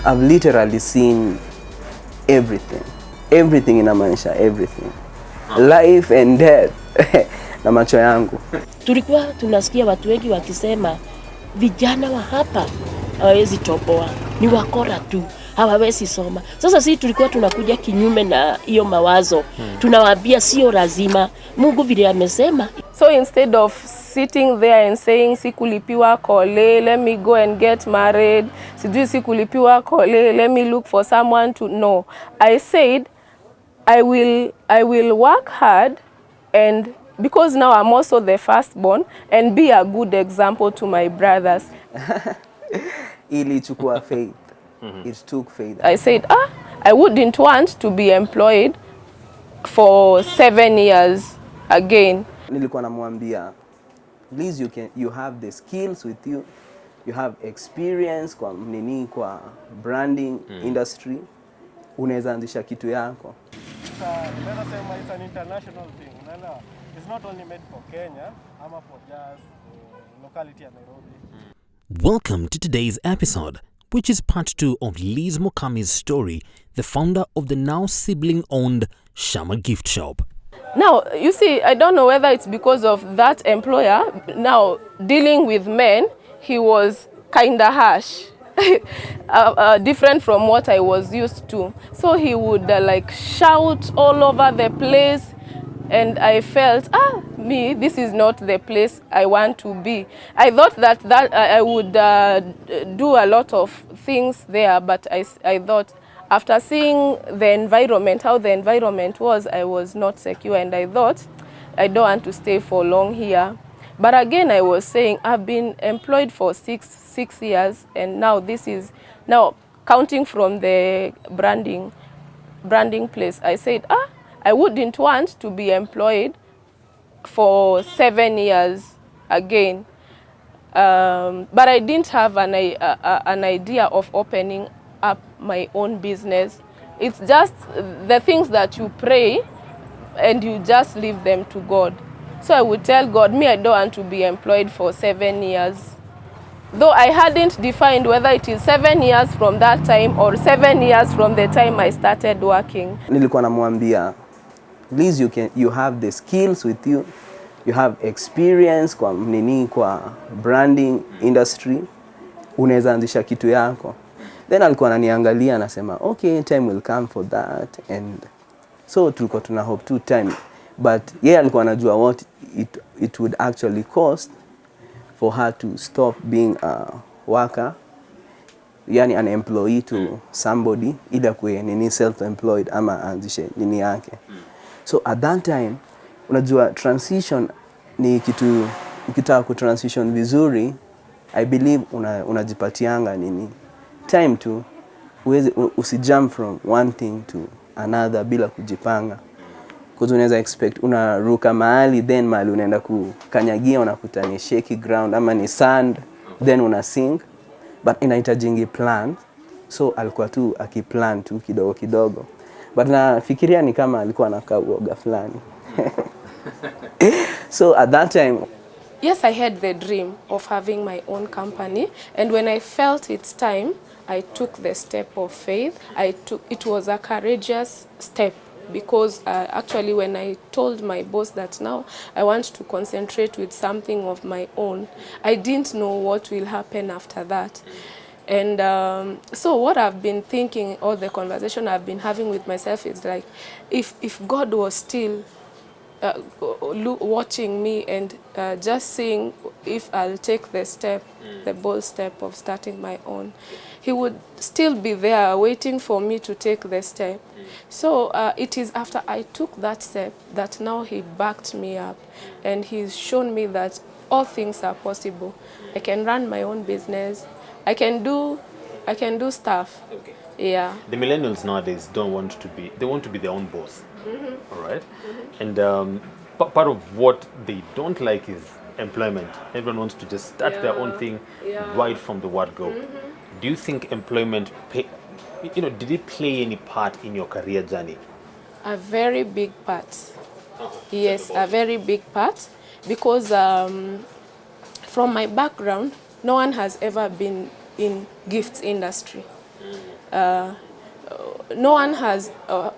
I've literally seen everything. Everything inamaanisha everything. Life and death na macho yangu. Tulikuwa tunasikia watu wengi wakisema vijana wa hapa hawawezi toboa, ni wakora tu, hawawezi soma. Sasa sisi tulikuwa tunakuja kinyume na hiyo mawazo. Tunawaambia sio lazima, Mungu vile amesema. So instead of sitting there and saying sikulipiwa kole, let me go and get married, sijui sikulipiwa kole, let me look for someone to know, I said I will work hard, and because now I'm also the firstborn, and be a good example to my brothers. Ilichukua faith. It took faith. I said, I wouldn't want to be employed for 7 years again. Nilikuwa namwambia, please you have the skills with you. You have experience kwa branding industry. Unaweza anzisha kitu yako. It's an international thing. It's not only made for Kenya, ama for just locality of Nairobi. Welcome to today's episode, which is part 2 of Liz Mukami's story, the founder of the now sibling-owned Shammah gift shop. Now, you see, I don't know whether it's because of that employer. Now, dealing with men, he was kind of harsh. Different from what I was used to. So he would like shout all over the place, and I felt, this is not the place I want to be. I thought that I would do a lot of things there, but I thought after seeing the environment, how the environment was, I was not secure, and I thought I don't want to stay for long here. But again, I was saying I've been employed for six years, and now this is now counting from the branding place. I said, I wouldn't want to be employed for 7 years again. But I didn't have an idea of opening up my own business. It's just the things that you pray and you just leave them to God. So I would tell God, I don't want to be employed for 7 years. Though I hadn't defined whether it is 7 years from that time or 7 years from the time I started working. Nilikuwa namwambia, please you have the skills with you. You have experience kwa branding industry. Unaweza anzisha kitu yako. Then alikuwa ananiangalia anasema, okay, time will come for that. And so tulikuwa tuna hope to time. But alikuwa anajua what it would actually cost for her to stop being a worker, an employee to somebody, ila kuwe self-employed ama anzishe nini yake. So at that time, unajua transition ni kitu, ukitaka kutransition vizuri, I believe unajipatianga time to usijump from one thing to another bila kujipanga. Because unaweza expect unaruka mahali, then mahali unaenda kukanyagia unakuta ni shaky ground ama ni sand, then unasink, but inahitajingi plan. So alikuwa tu akiplan tu kidogo kidogo, but nafikiria ni kama alikuwa anakaa uoga fulani. So at that time, yes, I had the dream of having my own company, and when I felt it's time, I took the step of faith. It was a courageous step. Because actually when I told my boss that now I want to concentrate with something of my own, I didn't know what will happen after that. And so what I've been thinking, or the conversation I've been having with myself is like, if God was still watching me and just seeing if I'll take the step, the bold step of starting my own, he would still be there waiting for me to take the step. So it is after I took that step that now he backed me up, and he's shown me that all things are possible. I can run my own business. I can do stuff. Okay. Yeah. The millennials nowadays want to be their own boss. All right. And part of what they don't like is employment. Everyone wants to just start their own thing right from the word go. Do you think employment did it play any part in your career journey? A very big part. Yes, a very big part, because from my background, no one has ever been in gifts industry. no one has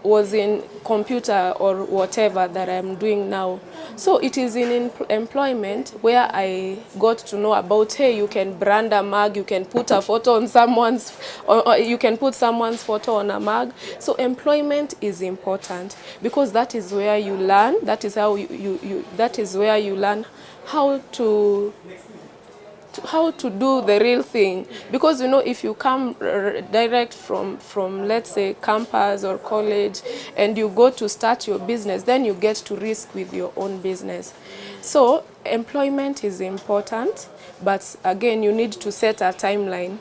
was in computer or whatever that I'm doing now. So it is in employment where I got to know about, hey, you can brand a mug, you can put a photo on someone's, or you can put someone's photo on a mug. So employment is important because that is where you learn. That is how that is where you learn how to do the real thing, because you know, if you come direct from let's say campus or college and you go to start your business, then you get to risk with your own business. So employment is important, but again you need to set a timeline.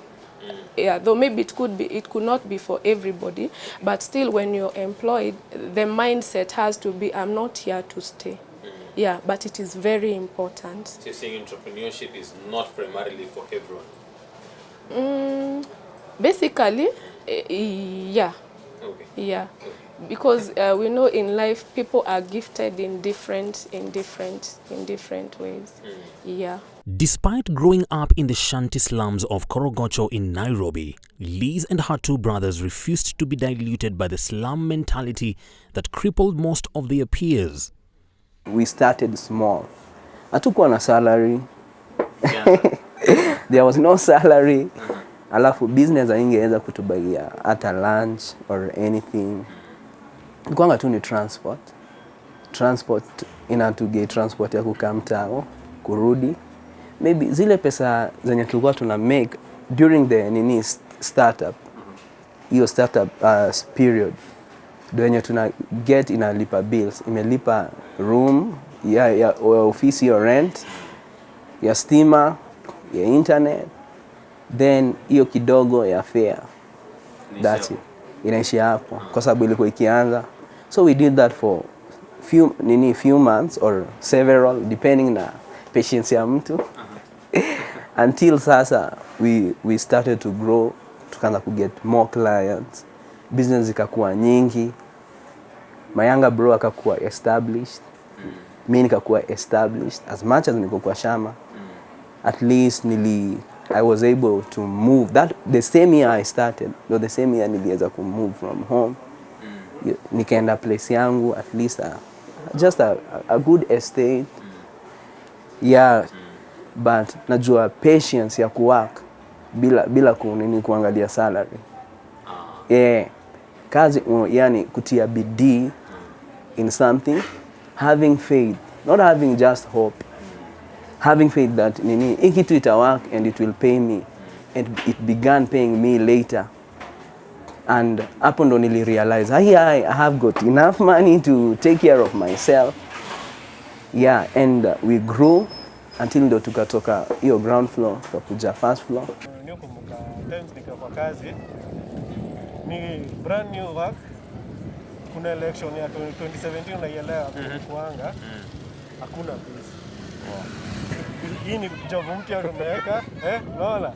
Yeah, though maybe it could not be for everybody, but still when you're employed, the mindset has to be, I'm not here to stay. Yeah, but it is very important. So you're saying entrepreneurship is not primarily for everyone? Basically, yeah. Okay. Yeah. Because we know in life people are gifted in different ways. Yeah. Despite growing up in the shanty slums of Korogocho in Nairobi, Liz and her two brothers refused to be diluted by the slum mentality that crippled most of their peers. We started small. Hatukuwa na salary. Yeah. There was no salary. Alafu business haingeweza kutubagia hata lunch or anything. Kwanga tu ni transport. Transport inatuge transport ya kukamtao, kurudi. Maybe zile pesa zenye tulikuwa tuna make during the startup. Hiyo startup period. Ndio tuna get inalipa bills, imelipa room, ya ofisi, ya rent, ya stima, ya internet, then hiyo kidogo ya fare. That's it. Inaishia hapo kwa sababu ilikuwa ikianza. So we did that for few months or several, depending na patience ya mtu. Until sasa we started to grow, tukaanza ku get more clients. Business ikakuwa nyingi. My younger bro akakuwa established. Mimi nikakuwa established. As much as niko kwa Shammah, at least I was able to move. That the same year I started, no, the same year niliweza ku move from home. Nikaenda place yangu, at least just a good estate. Yeah, but najua patience ya kuwork bila kuangalia salary. Yeah. Kazi yani kutia bidii in something, having faith, not having just hope. Having faith that hii kitu ita work and it will pay me, and it began paying me later. And hapo ndo nilirealize I have got enough money to take care of myself. Yeah, and we grew until ndo tukatoka hiyo ground floor tukakuja first floor. Nikumbuka times nikiwa kwa kazi ni brand new work. Kuna election ya 2017 unaielewa kuanga. Hakuna peace. Hii ni job mpya tumeweka, unaona?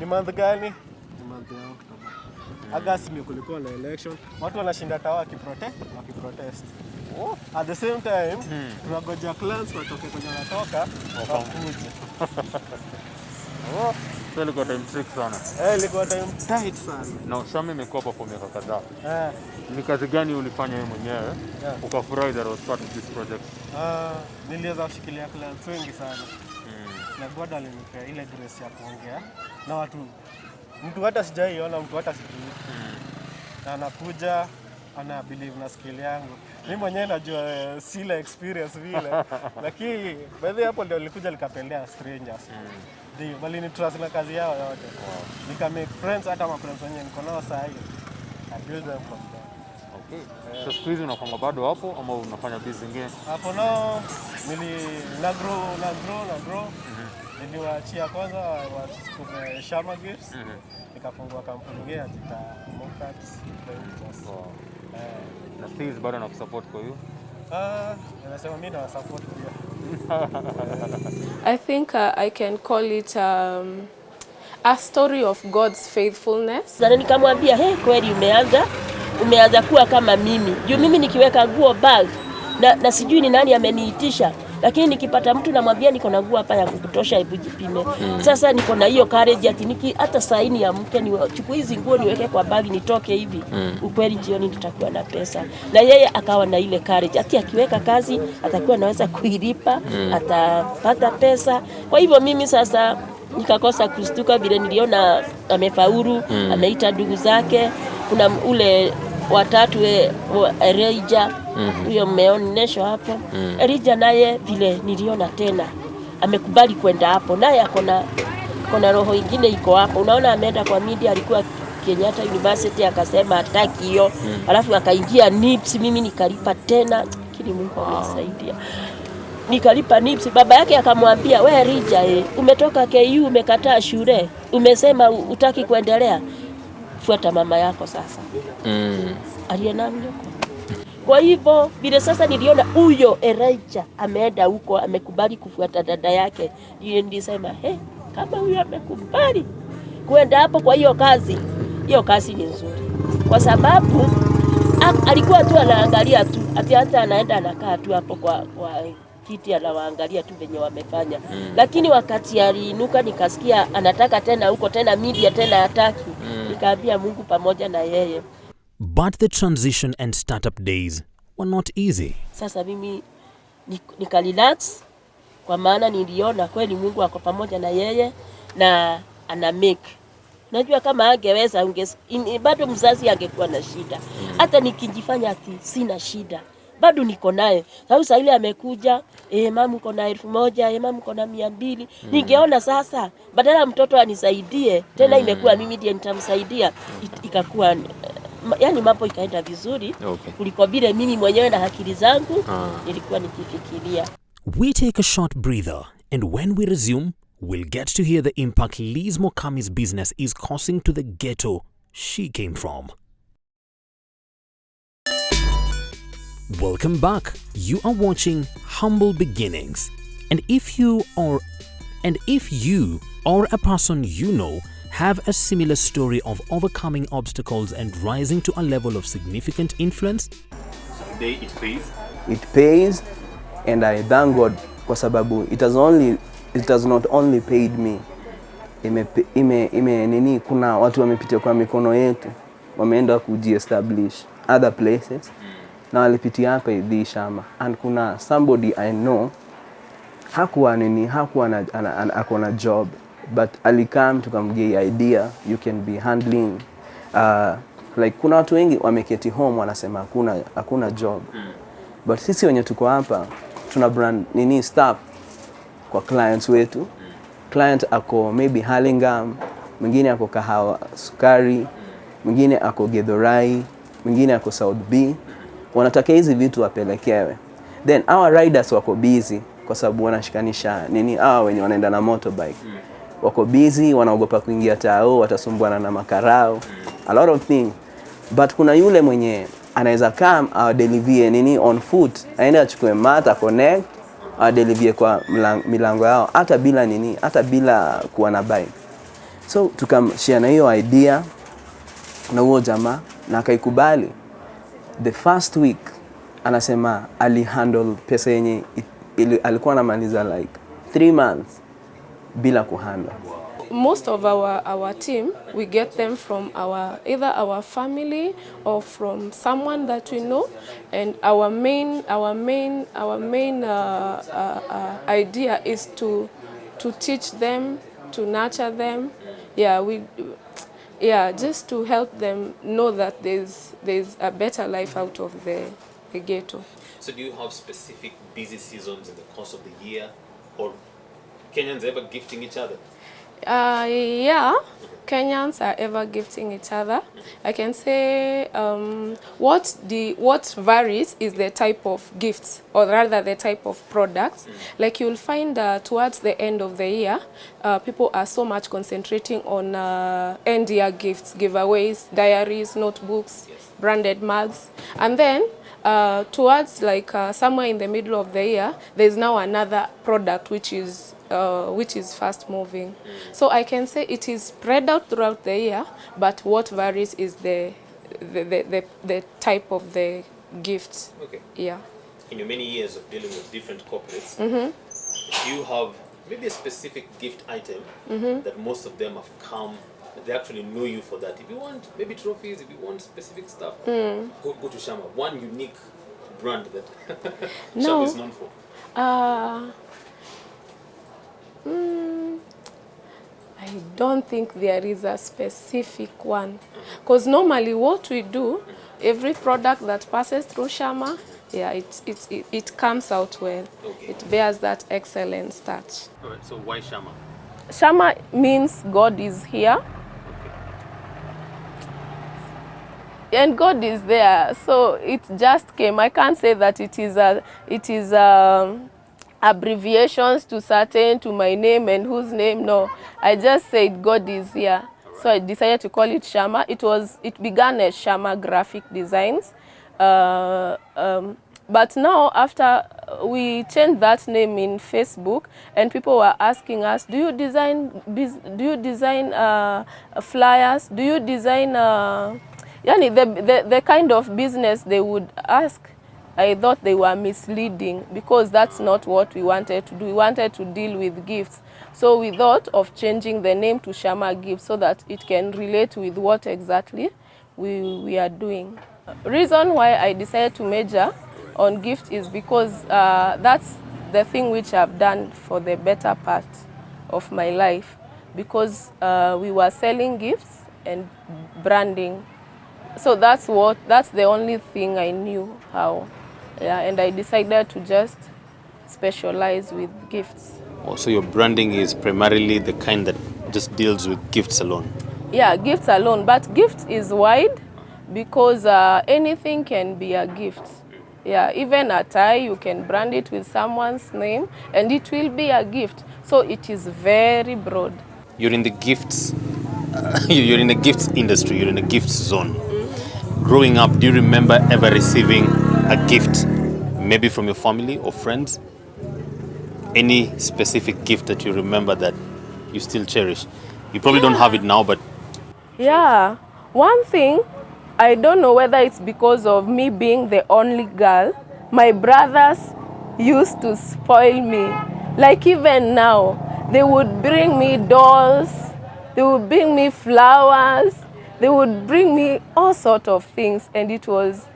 Ni month gani? Ni month ya October. August ndio kulikuwa na election. Watu wanashinda tawa wakiprotest. At the same time, tunagoja clients watoke kwenye wanatoka wakuje. So ilikuwa time trick sana. Ilikuwa time tight sana. Na Shammah imekuwa hapo kwa miaka kadhaa. Ni kazi gani ulifanya wewe mwenyewe ukafurahi that was part of this project? Niliweza kushikilia clients wengi sana. Na God alinipea ile grace ya kuongea na watu. Mtu hata sijaiona, mtu hata sijui. Na anakuja, ana believe na skill yangu. Mimi mwenyewe najua sila experience vile. Lakini baadhi hapo ndio nilikuja nikapendea strangers. Ndio bali ni trust na kazi yao yote. Nika make friends, hata friends wenyewe niko nao sasa hivi. I build them from there. Okay. So siku hizi unafanya bado hapo ama unafanya business zingine? Hapo nao na grow. Niliwaachia kwanza wa Shammah Gifts. Nikafungua kampuni nyingine ya Mukami. Na fees bado na kusupport kwa hiyo? Nasema mimi na support pia. I think I can call it a story of God's faithfulness. Sasa nikamwambia, kweli umeanza kuwa kama mimi. Juu mimi nikiweka nguo bag na sijui ni nani ameniitisha. lakini nikipata mtu namwambia niko na nguo hapa ya kukutosha, hebu jipime. Sasa niko na hiyo courage ati hata saini ya mke nichukue hizi nguo niweke kwa bagi nitoke hivi, ukweli jioni nitakuwa na pesa. Na yeye akawa na ile courage ati akiweka kazi atakuwa anaweza kuilipa, atapata pesa. Kwa hivyo mimi sasa nikakosa kustuka vile niliona amefaulu, ameita ndugu zake. Kuna ule watatu Elijah, huyo mmeonyeshwa hapo. Elijah naye vile niliona tena amekubali kwenda hapo, naye akona roho ingine iko hapo. Unaona ameenda kwa media, alikuwa Kenyatta University akasema hataki hiyo, alafu akaingia NIPS. Mimi nikalipa tena, kile Mungu amenisaidia. Nikalipa NIPS. Baba yake akamwambia, wewe Elijah, umetoka KU, umekataa shule, umesema utaki kuendelea, fuata mama yako sasa. Alienamyo. Kwa hivyo vile sasa niliona huyo Elijah ameenda huko, amekubali kufuata dada yake, nilisema kama huyo amekubali kwenda hapo kwa hiyo kazi ni nzuri, kwa sababu alikuwa tu anaangalia tu, ati hata anaenda anakaa tu hapo kwa kiti anawaangalia tu venye wamefanya. Lakini wakati aliinuka nikasikia anataka tena huko tena media tena hataki. Nikaambia Mungu pamoja na yeye. But the transition and startup days were not easy. Sasa mimi nikarelax, kwa maana niliona kweli Mungu ako pamoja na yeye na ana make. Najua kama angeweza bado mzazi angekuwa na shida. Hata nikijifanya ati sina shida, bado niko naye. Sababu sasa ile amekuja, mama uko na 1000, mama uko na 200. Ningeona sasa badala mtoto anisaidie, tena imekuwa mimi ndiye nitamsaidia, ikakuwa yani mambo ikaenda vizuri kuliko vile mimi mwenyewe na akili zangu nilikuwa nikifikiria. We take a short breather, and when we resume, we'll get to hear the impact Liz Mukami's business is causing to the ghetto she came from. Welcome back. You are watching Humble Beginnings. And if you or a person you know have a similar story of overcoming obstacles and rising to a level of significant influence, So today it pays. It pays, and I thank God kwa sababu it has not only paid me. Kuna watu wamepitia kwa mikono yetu, wameenda kujiestablish other places. Na walipitia hapa hivi Shammah. And kuna somebody I know hakuwa akona job, but alikam tukamgia idea you can be handling like kuna watu wengi wameketi home wanasema hakuna job. But sisi wenye tuko hapa tuna brand staff kwa clients wetu. Client ako maybe Hurlingham, mwingine ako Kahawa Sukari, mwingine ako Ghetto, mwingine ako South B. Wanataka hizi vitu wapelekewe. Then our riders wako busy kwa sababu wanashikanisha hawa wenye wanaenda na motorbike. Wako busy, wanaogopa kuingia tao, watasumbuana na makarao. A lot of things. But kuna yule mwenye anaweza come deliver on foot. Aende achukue mata connect, deliver kwa milango yao hata bila kuwa na bike. So tukamshare na hiyo idea na huo jamaa na akaikubali. The first week anasema alihandle pesa yenye alikuwa anamaliza like 3 months bila kuhandle. Most of our team, we get them from either our family or from someone that we know, and our main idea is to teach them, to nurture them. Just to help them know that there's a better life out of the ghetto. So do you have specific busy seasons in the course of the year, or Kenyans ever gifting each other? Kenyans are ever gifting each other. I can say what varies is the type of gifts, or rather the type of products. Like you'll find towards the end of the year, people are so much concentrating on end year gifts, giveaways, diaries, notebooks, branded mugs, and then towards like somewhere in the middle of the year, there's now another product which is fast moving. So I can say it is spread out throughout the year, but what varies is the type of the gift. Okay. Yeah. in your many years of dealing with different corporates, do you have maybe a specific gift item that most of them have come, that they actually know you for that? If you want maybe trophies, if you want specific stuff, go to Shammah. One unique brand that Shammah is known for. I don't think there is a specific one, because normally what we do, every product that passes through Shammah, yeah, it comes out well. Okay. It bears that excellence touch. All right, so why Shammah? Shammah means God is here, and God is there. So it just came. I can't say that it is abbreviations to my name and whose name. No, I just said God is here. So I decided to call it Shammah. It began as Shammah Graphic Designs, but now after we changed that name in Facebook, and people were asking us, do you design flyers? Do you design the kind of business they would ask? I thought they were misleading, because that's not what we wanted to do. We wanted to deal with gifts. So we thought of changing the name to Shammah Gifts so that it can relate with what exactly we are doing. Reason why I decided to major on gift is because that's the thing which I've done for the better part of my life, because we were selling gifts and branding. So that's the only thing I knew how. Yeah, and I decided to just specialize with gifts. Oh, so your branding is primarily the kind that just deals with gifts alone? Yeah, gifts alone. But gift is wide, because anything can be a gift. Yeah, even a tie, you can brand it with someone's name and it will be a gift. So it is very broad. You're in the gifts, you're in the gifts industry, you're in the gifts zone. Growing up, do you remember ever receiving a gift, maybe from your family or friends? Any specific gift that you remember that you still cherish? You probably don't have it now, but... Yeah, one thing, I don't know whether it's because of me being the only girl, my brothers used to spoil me. Like even now, they would bring me dolls, they would bring me flowers, they would bring me all sorts of things, and it was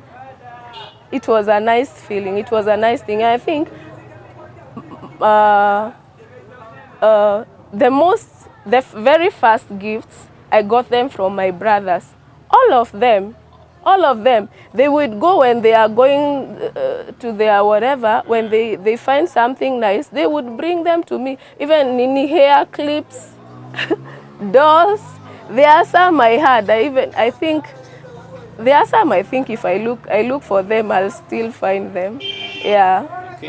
a nice feeling. It was a nice thing. I think the very first gifts, I got them from my brothers. All of them. They would go when they are going to their whatever, when they find something nice, they would bring them to me. Even mini hair clips, dolls. There are some I had. I think if I look for them, I'll still find them. Yeah. Okay.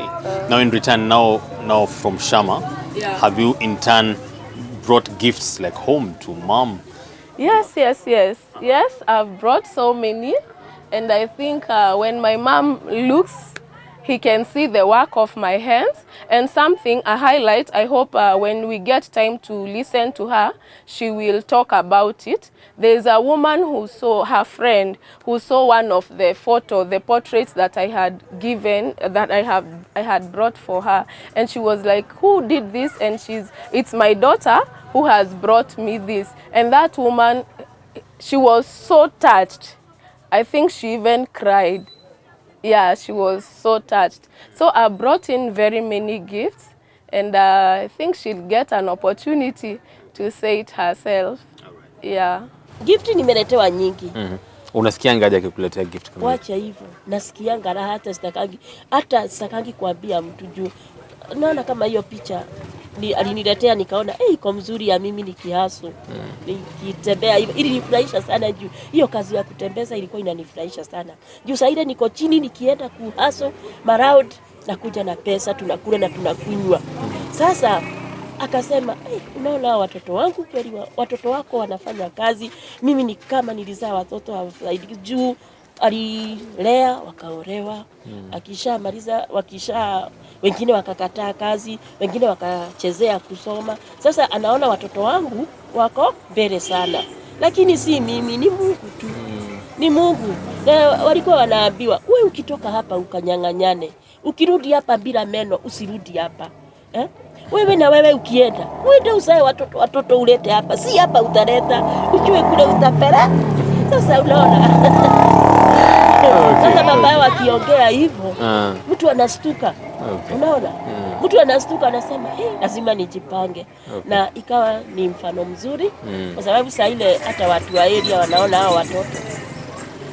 Now in return, now from Shammah, have you in turn brought gifts like home to mom? Yes, I've brought so many, and I think when my mom looks, he can see the work of my hands. And something, a highlight, I hope when we get time to listen to her, she will talk about it. There's a woman who saw, her friend, who saw one of the portraits that I had given, that I had brought for her. And she was like, who did this? And it's my daughter who has brought me this. And that woman, she was so touched. I think she even cried. Yeah, she was so touched. So I brought in very many gifts, and I think she'll get an opportunity to say it herself. Yeah. Gift nimeletewa nyingi. Unasikianga aje akikuletea gift kama hiyo? Wacha hivyo. Nasikianga na hata sitakangi kuambia mtu juu. Naona kama hiyo picha aliniletea nikaona iko mzuri ya mimi nikihasu. Nikitembea hivyo ili nifurahisha sana juu hiyo kazi ya kutembeza ilikuwa inanifurahisha sana. Juu saida niko chini nikienda kuhasu maround na kuja na pesa tunakula na tunakunywa. Sasa akasema unaona watoto wangu kweli watoto wako wanafanya kazi, mimi ni kama nilizaa watoto hawafaidi juu alilea wakaolewa, akishamaliza wengine wakakataa kazi, wengine wakachezea kusoma. Sasa anaona watoto wangu wako mbele sana, lakini si mimi, ni Mungu tu. Ni Mungu. Na walikuwa wanaambiwa, wewe ukitoka hapa ukanyang'anyane, ukirudi hapa bila meno usirudi hapa. Wewe na wewe ukienda, uende uzae watoto ulete hapa, si hapa utaleta, ujue kule utapera. Sasa unaona. Sasa baba yao akiongea hivyo, mtu anastuka. Unaona? Mtu anastuka anasema, lazima nijipange. Na ikawa ni mfano mzuri kwa sababu saa ile hata watu wa area wanaona hao watoto.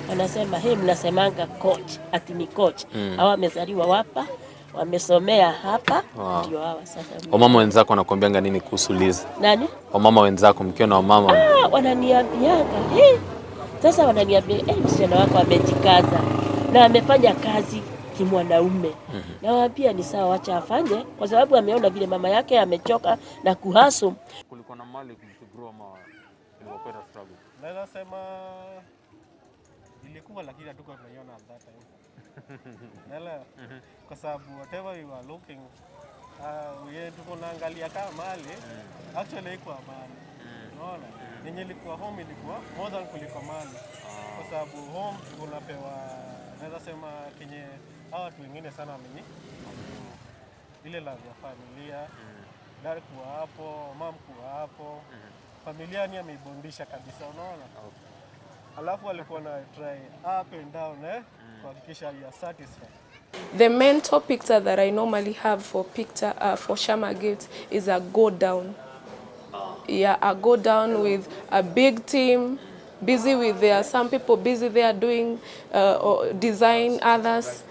Wanasema, mnasemanga coach, ati ni coach. Hawa wamezaliwa hapa, wamesomea hapa, ndio hawa sasa. Wamama wenzako wanakuambianga nini kuhusu Liz? Nani? Wamama wenzako, mkiona wamama. Wananiambianga, sasa wananiambia, msichana wako amejikaza na amefanya kazi kimwanaume. Nawaambia ni sawa, acha afanye kwa sababu ameona vile mama yake amechoka na kuhaso. Kulikuwa na mali kugrow ama ilikuwa struggle? Naweza sema ilikuwa, lakini hatuko tunaiona at that time. Nela kwa sababu whatever you are looking tuko naangalia kama mali actually iko mali. Unaona? Yenye ilikuwa home ilikuwa more than kuliko mali. Kwa sababu home tunapewa, naweza sema kenye hawa watu wengine sana wameni ile love ya familia. Dad kuwa hapo, mom kuwa hapo. Familia ni ameibondisha kabisa, unaona? Alafu walikuwa na try up and down kuhakikisha you are satisfied. The mental picture that I normally have for Shammah Gifts is a go down. Yeah, a go down with a big team, busy with some people busy there doing design, others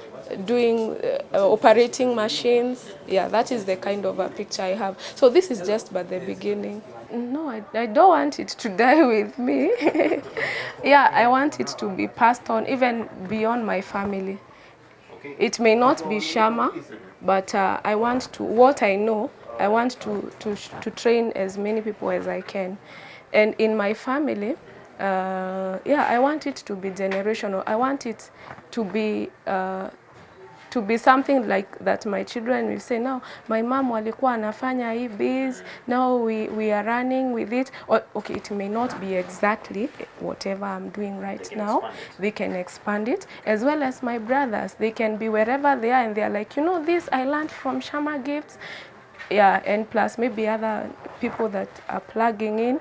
doing operating machines. Yeah, that is the kind of a picture I have. So this is just but the beginning. No, I don't want it to die with me. Yeah, I want it to be passed on even beyond my family. It may not be Shammah, but I want to, what I know, I want to train as many people as I can. And in my family, I want it to be generational. I want it to be something like that my children will say, now my mom walikuwa anafanya hii biz, now we are running with it. Or, okay, it may not be exactly whatever I'm doing right now. They can expand it, as well as my brothers. They can be wherever they are and they're like, this I learned from Shammah Gifts. Yeah, and plus maybe other people that are plugging in.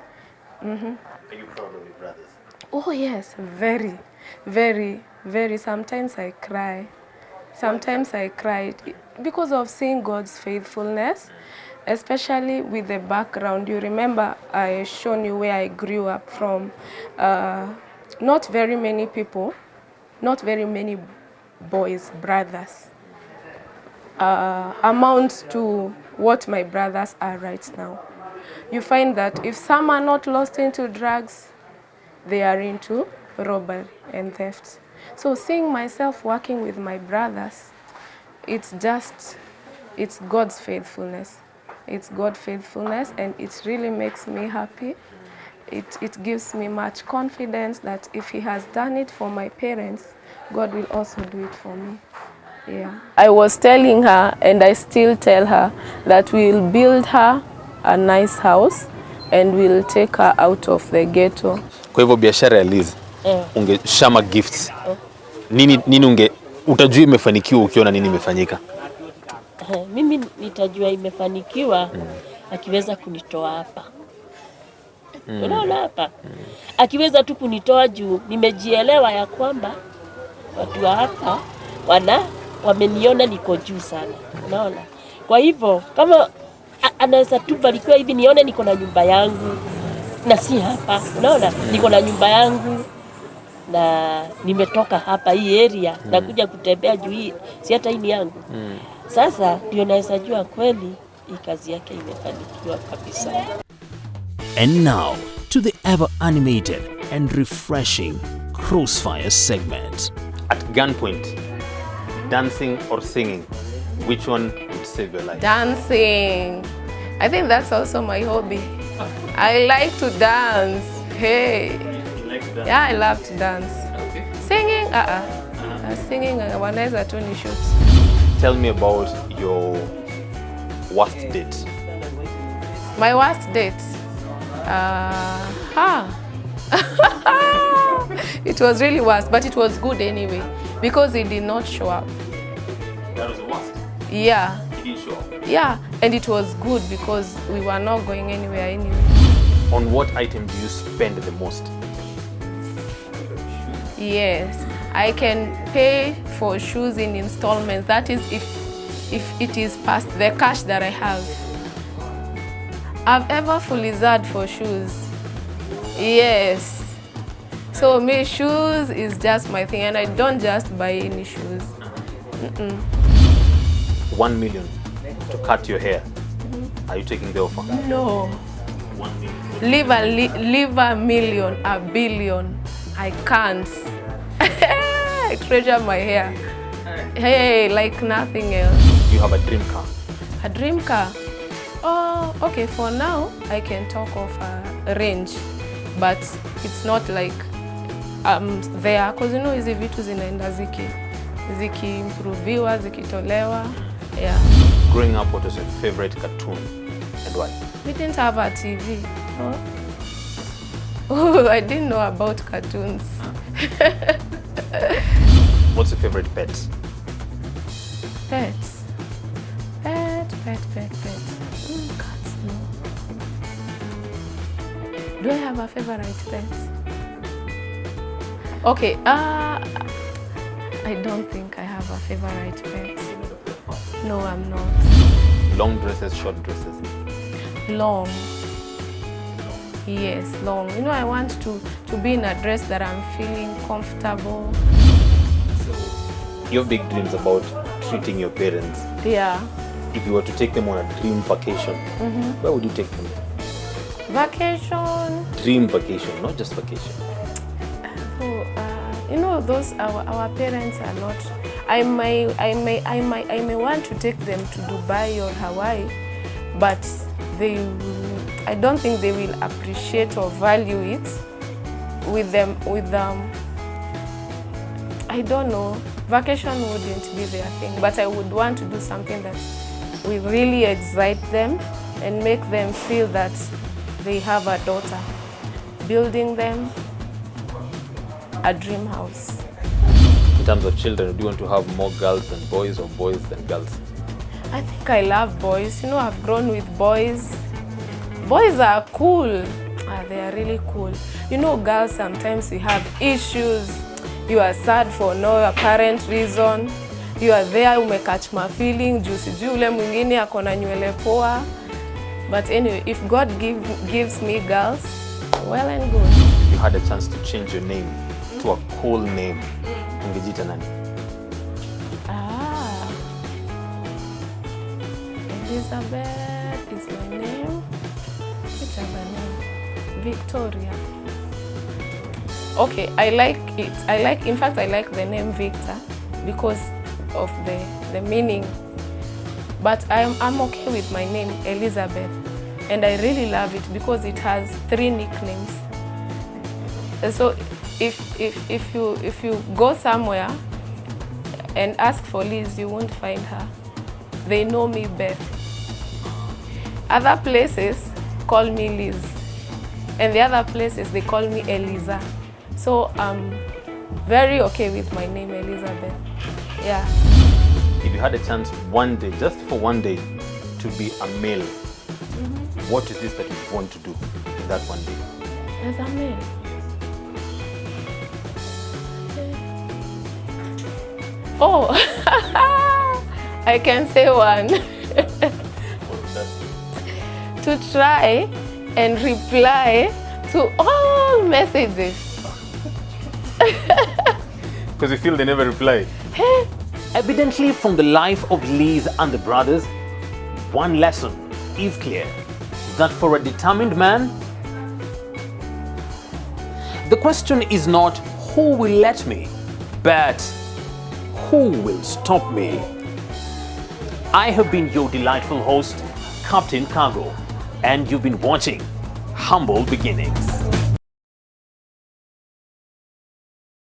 Are you proud of your brothers? Oh yes, very, very, very. Sometimes I cry. Sometimes I cried because of seeing God's faithfulness, especially with the background. You remember I shown you where I grew up from. Not very many people, not very many boys, brothers, amount to what my brothers are right now. You find that if some are not lost into drugs, they are into robbery and theft. So seeing myself working with my brothers, it's God's faithfulness. It's God's faithfulness, and it really makes me happy. It gives me much confidence that if He has done it for my parents, God will also do it for me. Yeah. I was telling her, and I still tell her, that we'll build her a nice house and we'll take her out of the ghetto. Kwa hivyo biashara ya Liz, Shammah Gifts, nini utajua imefanikiwa ukiona nini imefanyika? Mimi nitajua imefanikiwa akiweza kunitoa hapa. Unaona hapa? Akiweza tu kunitoa juu nimejielewa ya kwamba watu wa hapa wameniona niko juu sana. Unaona? Kwa hivyo kama anaweza tu barikiwa hivi nione niko na nyumba yangu na si hapa. Unaona? Niko na nyumba yangu na nimetoka hapa hii area na kuja kutembea juu hii, si hata hii ni yangu. Sasa ndio naweza jua kweli hii kazi yake imefanikiwa kabisa. And now to the ever animated and refreshing Crossfire segment. At gunpoint, dancing or singing, which one would save your life? Dancing. I think that's also my hobby. I like to dance. Hey. You like to dance? Yeah, I love to dance. Okay. Singing, singing, wanaweza tu ni shoot. Tell me about your worst date. My worst date? It was really worse, but it was good anyway because he did not show up. That was the worst. Yeah. He didn't show up. Yeah, and it was good because we were not going anywhere anyway. On what item do you spend the most? Yes, I can pay for shoes in installments. That is if it is past the cash that I have. I've ever fully zad for shoes. Yes. So me, shoes is just my thing, and I don't just buy any shoes. 1 million to cut your hair. Are you taking the offer? No. 1 million. Leave a million, a billion. I can't. I treasure my hair. Hey, like nothing else. You have a dream car. A dream car? Oh, okay, for now, I can talk of a range. But it's not like there. Because you know, hizi vitu zinaenda ziki-improviwa, zikitolewa. Yeah. Growing up, what was your favorite cartoon and why? We didn't have a TV. Oh, I didn't know about cartoons. What's your favorite pet? Pets. Pet. Cats, no. Do I have a favorite pet? Okay, I don't think I have a favorite pet. No, I'm not. Long dresses, short dresses? Long. Yes, long. You know, I want to be in a dress that I'm feeling comfortable. You have big dreams about treating your parents. Yeah. If you were to take them on a dream vacation, where would you take them? Vacation. Dream vacation, not just vacation. Oh, you know, those our parents are not. I may want to take them to Dubai or Hawaii, but I don't think they will appreciate or value it with them. I don't know. Vacation wouldn't be their thing, but I would want to do something that will really excite them and make them feel that they have a daughter. Building them a dream house. In terms of children, do you want to have more girls than boys or boys than girls? I think I love boys. You know, I've grown with boys. Boys are cool. They are really cool. You know, girls, sometimes we have issues. You are sad for no apparent reason. You are there, umekatch my feeling, sijui ule mwingine ako na nywele poa. But anyway, if God gives me girls, well and good. If you had a chance to change your name to a cool name, ungejita nani? Elizabeth is my name. What's her name? Victoria. Okay, I like it. In fact, I like the name Victor because of the meaning. But I'm okay with my name, Elizabeth. And I really love it because it has 3 nicknames. And so if you go somewhere and ask for Liz, you won't find her. They know me Beth. Other places call me Liz. And the other places, they call me Eliza. So I'm very okay with my name, Elizabeth. Yeah. If you had a chance one day, just for one day, to be a male, what is this that you want to do in that one day? As a male? Oh, I can say one. To try and reply to all messages. Because you feel they never reply. Evidently, from the life of Liz and the brothers, one lesson is clear, that for a determined man, the question is not who will let me, but who will stop me. I have been your delightful host, Captain KAGO, and you've been watching Humble Beginnings.